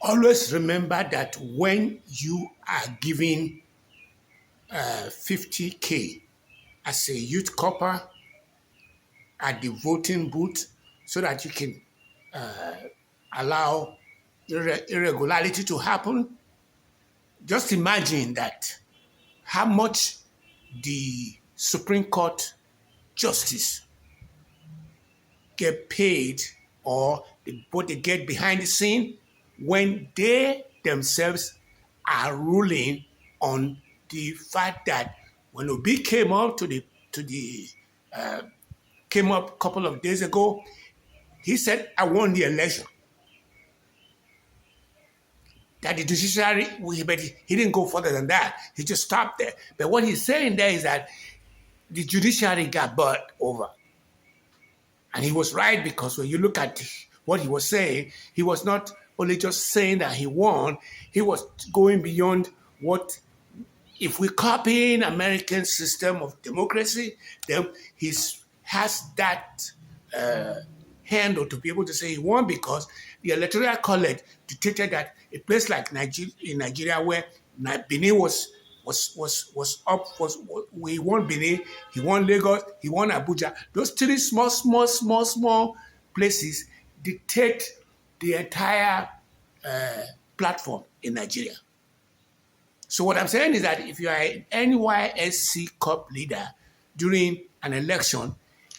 always remember that when you are giving 50K as a youth corper at the voting booth so that you can allow irregularity to happen, just imagine that how much the Supreme Court justice get paid or what they get behind the scene when they themselves are ruling on the fact that when Obi came up came up a couple of days ago, he said, "I won the election." That the judiciary, but he didn't go further than that. He just stopped there. But what he's saying there is that the judiciary got bought over. And he was right, because when you look at what he was saying, he was not only just saying that he won, he was going beyond what, if we're copying American system of democracy, then he has that handle to be able to say he won, because the Electoral College dictated that a place like Nigeria, where Benin he won Benin, he won Lagos, he won Abuja. Those three small places dictate the entire platform in Nigeria. So what I'm saying is that if you are an NYSC Cup leader during an election,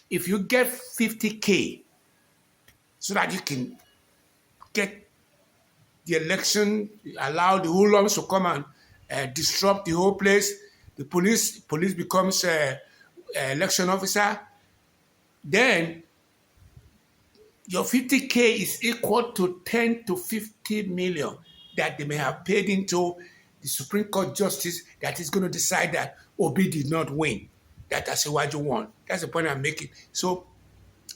if you get 50K so that you can get the election, allow the hoodlums to come and disrupt the whole place, the police becomes election officer, then your 50K is equal to 10 to 50 million that they may have paid into the Supreme Court justice that is going to decide that Obi did not win, that Asiwaju won. That's the point I'm making. So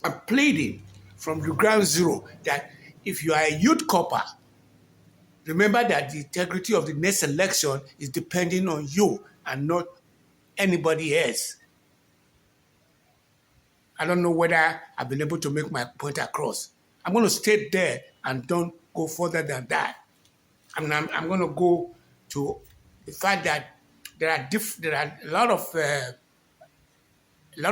I'm pleading from the ground zero that if you are a youth corper, remember that the integrity of the next election is depending on you and not anybody else. I don't know whether I've been able to make my point across. I'm going to stay there and don't go further than that. I'm going to go to the fact that there are a lot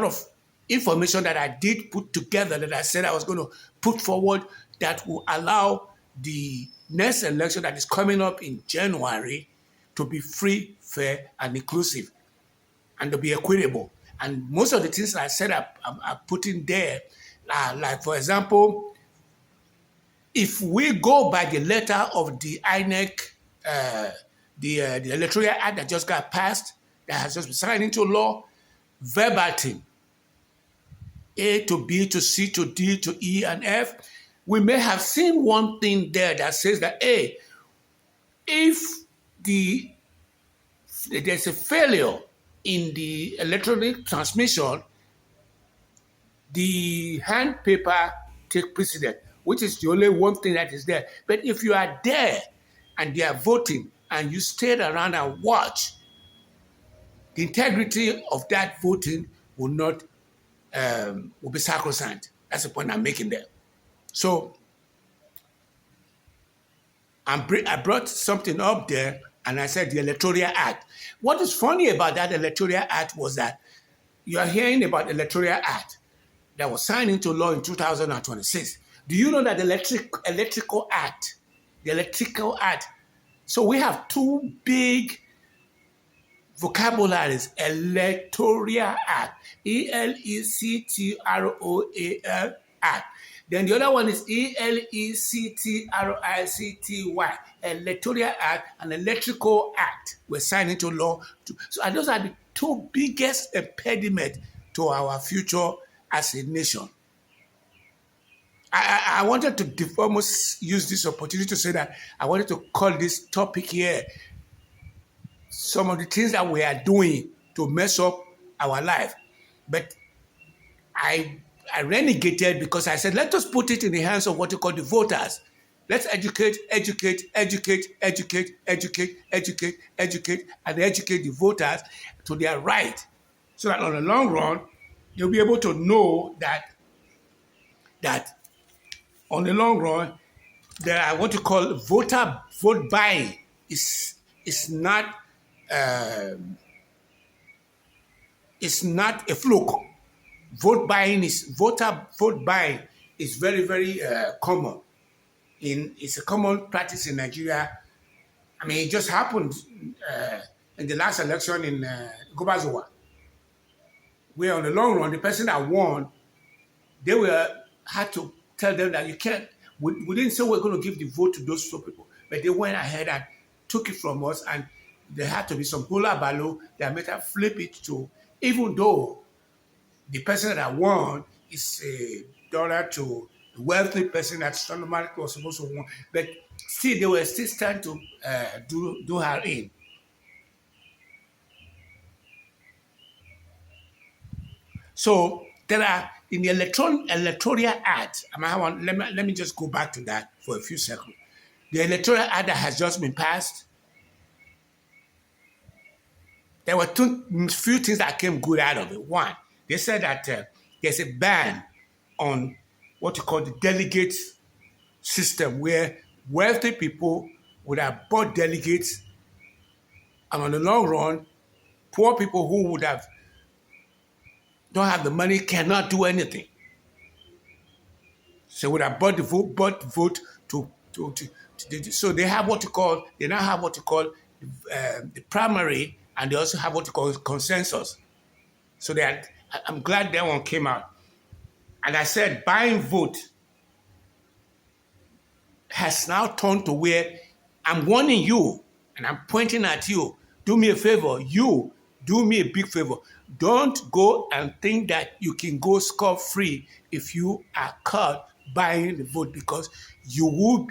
of information that I did put together that I said I was going to put forward that will allow the next election that is coming up in January to be free, fair, and inclusive, and to be equitable. And most of the things I said I put in there, like, for example, if we go by the letter of the INEC, the Electoral Act that just got passed, that has just been signed into law, verbatim, A to B to C to D to E and F, we may have seen one thing there that says that, A, if there's a failure in the electronic transmission, the hand paper take precedent, which is the only one thing that is there. But if you are there and they are voting and you stayed around and watch, the integrity of that voting will be sacrosanct. That's the point I'm making there. So I brought something up there, and I said the Electoral Act. What is funny about that Electoral Act was that you are hearing about the Electoral Act that was signed into law in 2026. Do you know that the Electrical Act, so we have two big vocabularies: Electoral Act, Electroal Act. Then the other one is Electricity, Electoral Act and Electrical Act were signed into law. And those are the two biggest impediments to our future as a nation. I wanted to almost use this opportunity to say that I wanted to call this topic here some of the things that we are doing to mess up our life. But I renegated because I said, let us put it in the hands of what you call the voters. Let's educate, and educate the voters to their right, so that on the long run, they'll be able to know that on the long run, that I want to call vote buying is not uh, it's not a fluke. Vote buying is very very common. It's a common practice in Nigeria. I mean, it just happened uh, in the last election in Gobazowa, where on the long run, the person that won, they were had to tell them that you can't. We didn't say we're going to give the vote to those two people, but they went ahead and took it from us, and there had to be some hula baloo that made them flip it to, even though the person that won is a daughter to the wealthy person that automatically was supposed to win, but still they were still trying to do her in. So there are in the electoral act. Let me just go back to that for a few seconds. The electoral act that has just been passed. There were few things that came good out of it. One, they said that there's a ban on what you call the delegate system, where wealthy people would have bought delegates, and on the long run, poor people who would have don't have the money cannot do anything. So would have bought the vote so they have what you call they now have what you call the primary, and they also have what you call consensus. So I'm glad that one came out. And I said buying vote has now turned to where I'm warning you and I'm pointing at you. Do me a favor. You do me a big favor. Don't go and think that you can go scot-free if you are caught buying the vote, because you will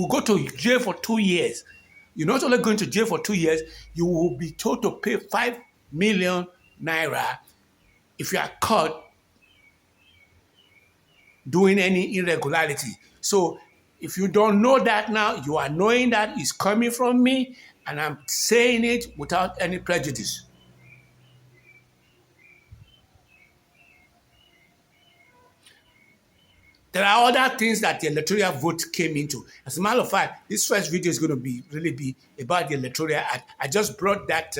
go to jail for 2 years. You're not only going to jail for 2 years, you will be told to pay 5 million naira if you are caught doing any irregularity. So if you don't know that now, you are knowing that it's coming from me, and I'm saying it without any prejudice. There are other things that the electoral vote came into. As a matter of fact, this first video is going to be about the electoral act. I just brought that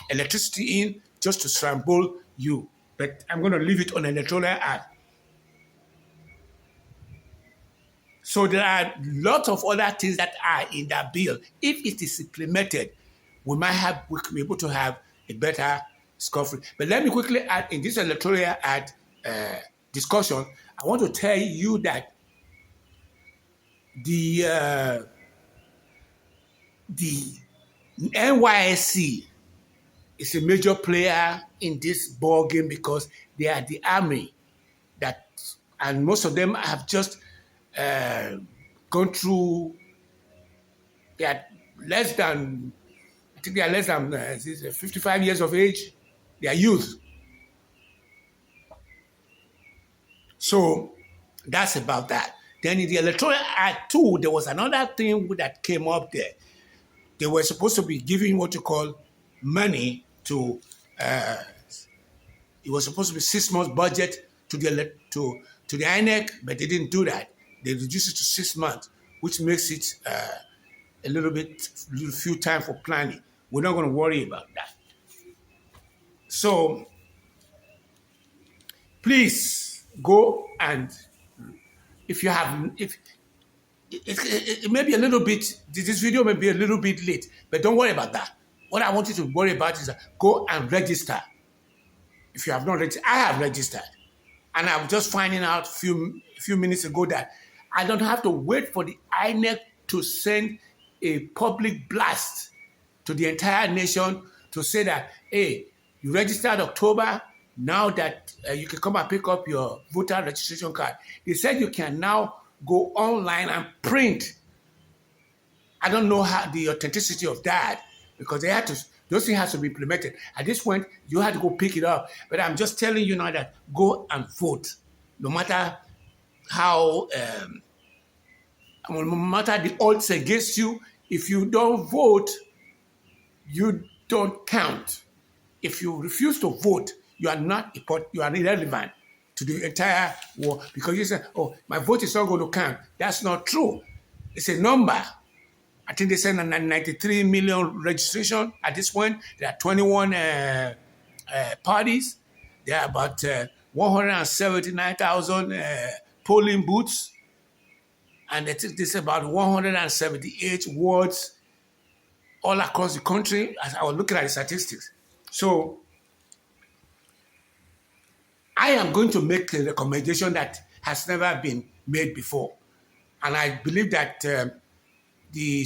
electricity in just to scramble you, but I'm going to leave it on electoral act. So there are lots of other things that are in that bill. If it is implemented, we be able to have a better score. But let me quickly add, in this electoral act discussion, I want to tell you that the NYSC is a major player in this ball game, because they are the army and most of them have just gone through. They are less than 55 years of age. They are youth. So that's about that. Then in the Electoral Act 2, there was another thing that came up there. They were supposed to be giving what you call money to, it was supposed to be 6 months budget to the INEC, but they didn't do that. They reduced it to 6 months, which makes it a little few time for planning. We're not going to worry about that. So please go, and if it may be a little bit, this video may be a little bit late, but don't worry about that. What I want you to worry about is go and register. If you have not registered, I have registered. And I'm just finding out a few minutes ago that I don't have to wait for the INEC to send a public blast to the entire nation to say that, hey, you registered October, now that you can come and pick up your voter registration card. They said you can now go online and print. I don't know how the authenticity of that, because those things have to be implemented. At this point, you had to go pick it up. But I'm just telling you now that go and vote. No matter how, no matter the odds against you, if you don't vote, you don't count. If you refuse to vote, you are irrelevant. to the entire war because you say, oh, my vote is not going to count. That's not true. It's a number. I think they said 93 million registration at this point. There are 21 parties. There are about 179,000 polling booths. And there's about 178 wards all across the country as I was looking at the statistics. So I am going to make a recommendation that has never been made before. And I believe that the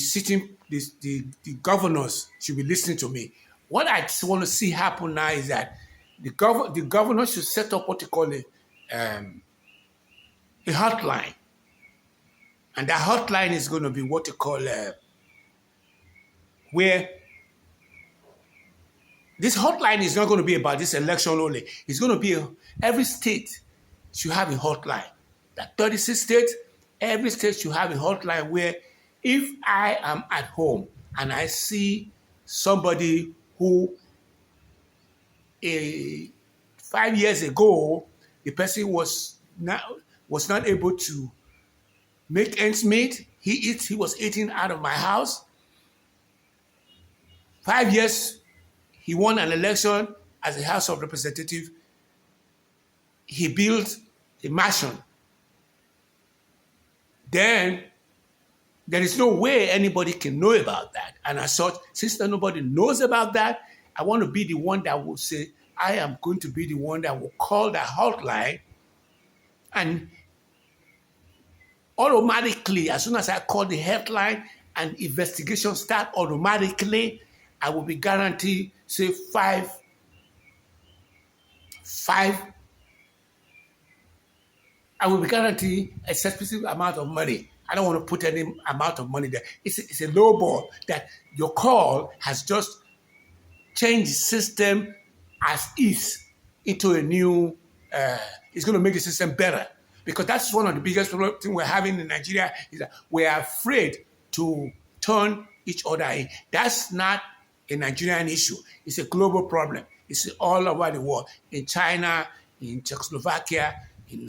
governors should be listening to me. What I just want to see happen now is that the governor should set up what they call a hotline. And that hotline is going to be what they call where this hotline is not going to be about this election only. It's going to be every state should have a hotline. That 36 states, every state should have a hotline where if I am at home and I see somebody who 5 years ago, the person was not able to make ends meet. He was eating out of my house. 5 years, he won an election as a House of Representative. He built a mansion. Then there is no way anybody can know about that. And as such, since nobody knows about that, I want to be the one that will say, I am going to be the one that will call that hotline, and automatically, as soon as I call the headline and investigation start automatically, I will be guaranteed, say, five. I will be guaranteed a specific amount of money. I don't want to put any amount of money there. It's a low ball that your call has just changed the system as is into a new, it's going to make the system better. Because that's one of the biggest things we're having in Nigeria is that we are afraid to turn each other in. That's not a Nigerian issue. It's a global problem. It's all over the world. In China, in Czechoslovakia, in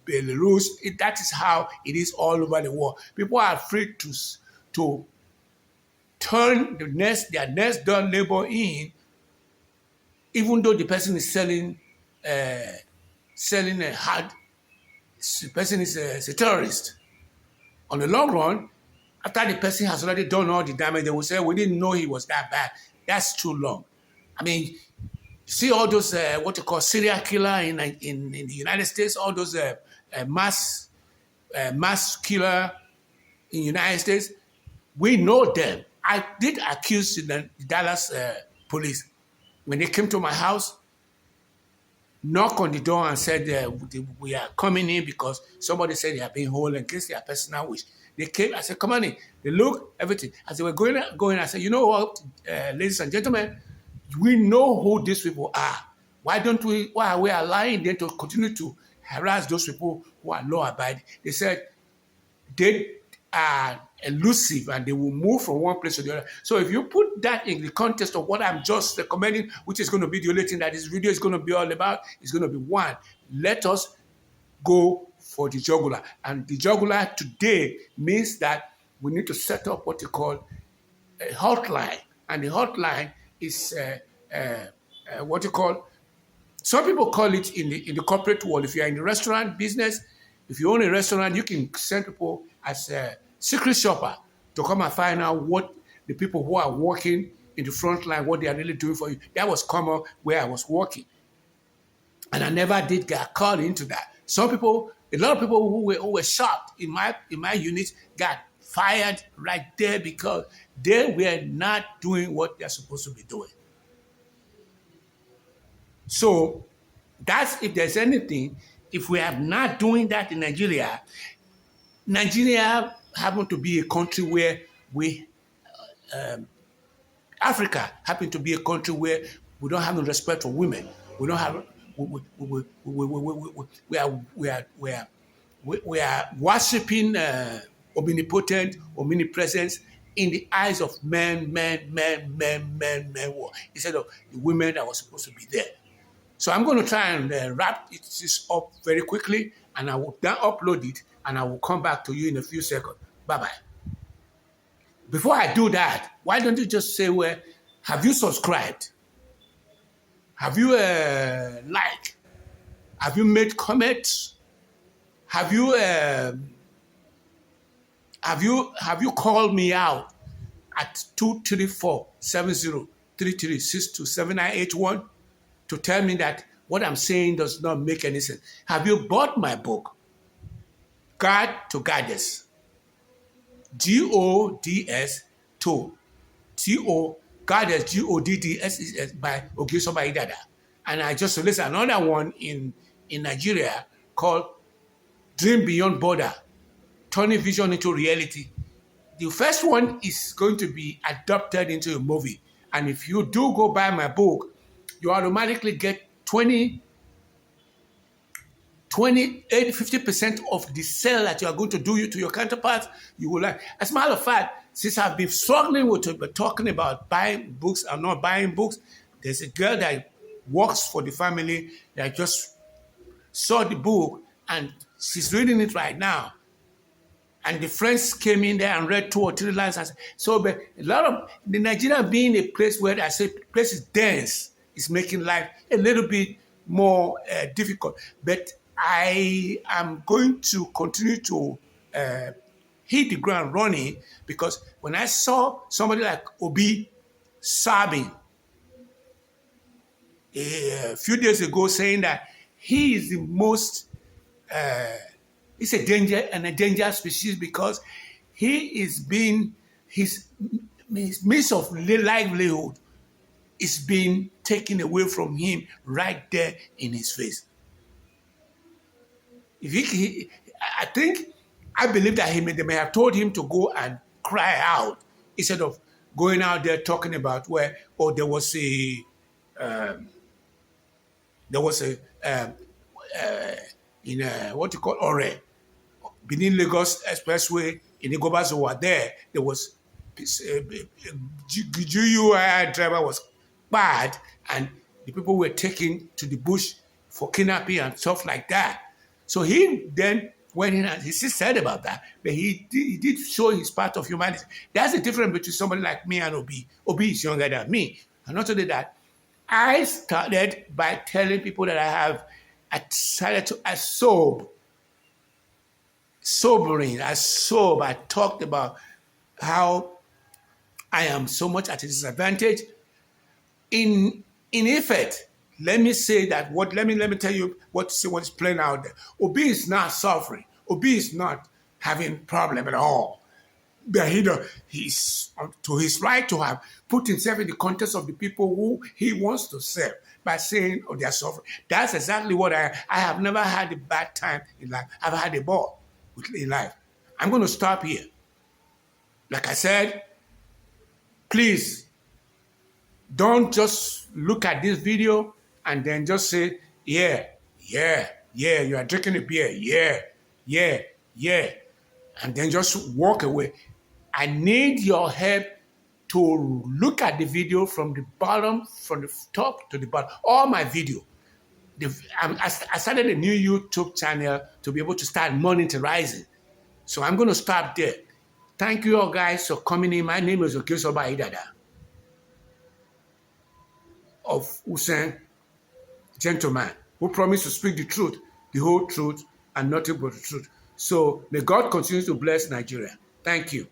Belarus, that is how it is all over the world. People are afraid to turn their next door neighbor in, even though the person is selling a hard. The person is a terrorist. On the long run, after the person has already done all the damage, they will say, we didn't know he was that bad. That's too long. I mean, see all those, what you call serial killer in the United States, all those mass killer in the United States, we know them. I did accuse the Dallas police. When they came to my house, knock on the door and said, we are coming in because somebody said they are being held against their personal wish. They came, I said, come on in. They looked, everything. As they were going, I said, you know what, ladies and gentlemen, we know who these people are. Why are we allowing them to continue to harass those people who are law-abiding? They said they are elusive and they will move from one place to the other. So if you put that in the context of what I'm just recommending, which is going to be the only thing that this video is going to be all about, is going to be one, let us go for the jugular. And the jugular today means that we need to set up what you call a hotline. And the hotline is what you call, some people call it in the corporate world. If you're in the restaurant business, if you own a restaurant, you can send people as a secret shopper to come and find out what the people who are working in the front line, what they are really doing for you. That was common where I was working. And I never did get called into that. Some people, a lot of people who were shocked in my unit got fired right there because they were not doing what they're supposed to be doing. So that's, if there's anything, if we are not doing that in Nigeria happen to be a country where Africa happen to be a country where we don't have no respect for women. We don't have, we are worshiping omnipotent, omnipresence in the eyes of men, instead of the women that were supposed to be there. So I'm going to try and wrap this up very quickly, and I will then upload it, and I will come back to you in a few seconds. Bye-bye. Before I do that, why don't you just say, well, have you subscribed? Have you liked? Have you made comments? Have you called me out at 234-7033-627981 to tell me that what I'm saying does not make any sense? Have you bought my book, Guide to Goddess? G-O-D-S to T-O Goddess, G-O-D-D-S by Ogisoba Idada. And I just released another one in Nigeria called Dream Beyond Border, Turning Vision into Reality. The first one is going to be adopted into a movie. And if you do go buy my book, you automatically get 50% of the sale that you are going to do to your counterparts, you will like. As a matter of fact, since I've been struggling with talking about buying books and not buying books, there's a girl that works for the family that just saw the book and she's reading it right now. And the friends came in there and read 2 or 3 lines. So but a lot of the Nigeria being a place where I say place is dense, is making life a little bit more difficult. But I am going to continue to hit the ground running, because when I saw somebody like Obi sobbing a few days ago saying that he is the most, it's a dangerous species because he is being, his means of livelihood is being taken away from him right there in his face. I believe that they may have told him to go and cry out instead of going out there talking about where, oh, there was a what you call Ore, Benin Lagos Expressway in Igobas were there was GUI driver was bad, and the people were taken to the bush for kidnapping and stuff like that. So he then went in and he still said about that, but he did show his part of humanity. That's the difference between somebody like me and Obi. Obi is younger than me. And not only that, I started by telling people that I decided to I talked about how I am so much at a disadvantage. In effect, let me say that let me tell you what's playing out there. Obi is not suffering. Obi is not having problem at all. But he's to his right to have put himself in the context of the people who he wants to serve by saying, oh, they're suffering. That's exactly what I have never had a bad time in life. I've had a ball in life. I'm going to stop here. Like I said, please don't just look at this video and then just say, yeah, you are drinking a beer, yeah, and then just walk away. I need your help to look at the video from the top to the bottom. All my video. I started a new YouTube channel to be able to start monetizing. So I'm going to stop there. Thank you all guys for coming in. My name is Ogisoba Idada of Usain Gentleman, who promised to speak the truth, the whole truth, and nothing but the truth. So may God continue to bless Nigeria. Thank you.